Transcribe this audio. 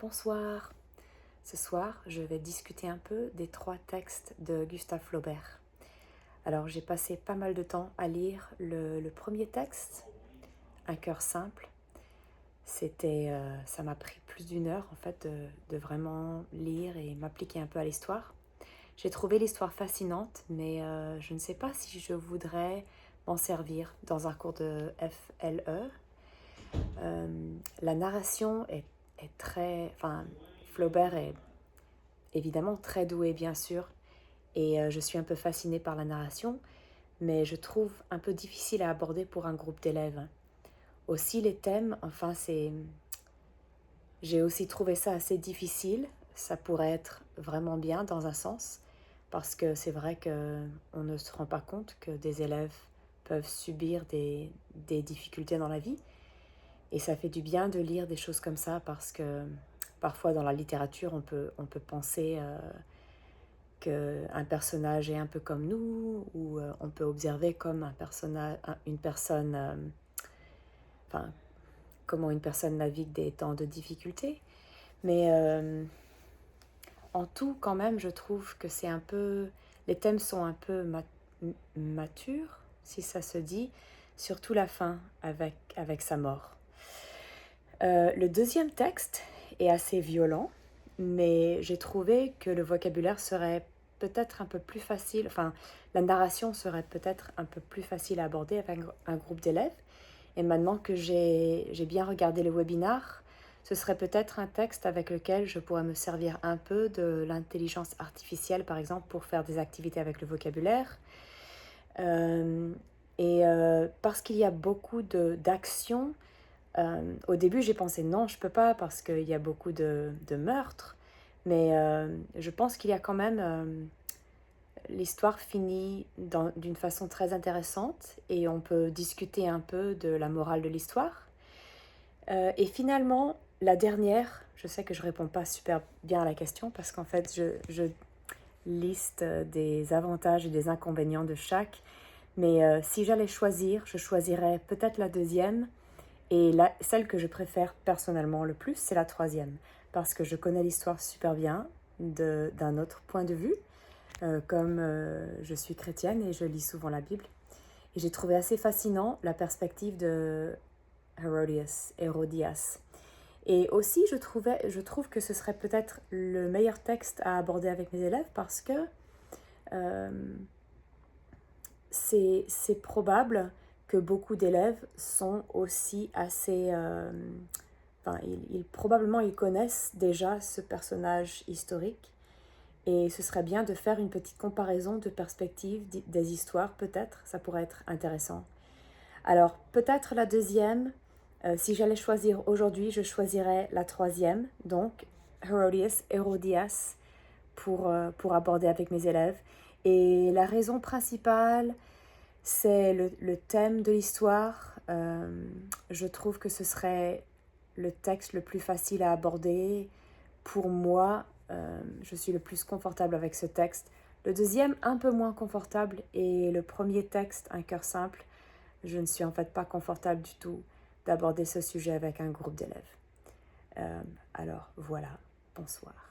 Bonsoir. Ce soir, je vais discuter un peu des 3 textes de Gustave Flaubert. Alors, j'ai passé pas mal de temps à lire le premier texte, Un cœur simple. Ça m'a pris plus d'une heure en fait de vraiment lire et m'appliquer un peu à l'histoire. J'ai trouvé l'histoire fascinante, mais je ne sais pas si je voudrais m'en servir dans un cours de FLE. La narration est très... Enfin, Flaubert est évidemment très doué, bien sûr, et je suis un peu fascinée par la narration, mais je trouve un peu difficile à aborder pour un groupe d'élèves. Aussi, les thèmes, j'ai aussi trouvé ça assez difficile. Ça pourrait être vraiment bien dans un sens, parce que c'est vrai qu'on ne se rend pas compte que des élèves peuvent subir des difficultés dans la vie. Et ça fait du bien de lire des choses comme ça parce que parfois dans la littérature, on peut penser qu'un personnage est un peu comme nous ou on peut observer comme une personne, enfin, comment une personne navigue des temps de difficulté. Mais en tout, quand même, je trouve que c'est un peu... Les thèmes sont un peu matures, si ça se dit, surtout la fin avec sa mort. Le deuxième texte est assez violent, mais j'ai trouvé que le vocabulaire serait peut-être un peu plus facile, enfin, la narration serait peut-être un peu plus facile à aborder avec un groupe d'élèves. Et maintenant que j'ai bien regardé le webinar, ce serait peut-être un texte avec lequel je pourrais me servir un peu de l'intelligence artificielle, par exemple, pour faire des activités avec le vocabulaire. Parce qu'il y a beaucoup d'actions, au début, j'ai pensé non, je peux pas parce qu'il y a beaucoup de meurtres, mais je pense qu'il y a quand même l'histoire finit d'une façon très intéressante et on peut discuter un peu de la morale de l'histoire. Et finalement, la dernière, je sais que je réponds pas super bien à la question parce qu'en fait, je liste des avantages et des inconvénients de chaque, mais si j'allais choisir, je choisirais peut-être la deuxième. Et celle que je préfère personnellement le plus, c'est la troisième, parce que je connais l'histoire super bien d'un autre point de vue, comme je suis chrétienne et je lis souvent la Bible. Et j'ai trouvé assez fascinant la perspective de Hérodias. Et aussi, je trouve que ce serait peut-être le meilleur texte à aborder avec mes élèves parce que euh, c'est probable que beaucoup d'élèves sont aussi assez... enfin, probablement ils connaissent déjà ce personnage historique et ce serait bien de faire une petite comparaison de perspectives des histoires, peut-être, ça pourrait être intéressant. Alors, peut-être la deuxième, si j'allais choisir aujourd'hui, je choisirais la troisième, donc Hérodias, pour aborder avec mes élèves. Et la raison principale, c'est le thème de l'histoire. Je trouve que ce serait le texte le plus facile à aborder. Pour moi, je suis le plus confortable avec ce texte. Le deuxième, un peu moins confortable. Et le premier texte, Un cœur simple, je ne suis en fait pas confortable du tout d'aborder ce sujet avec un groupe d'élèves. Alors voilà, bonsoir.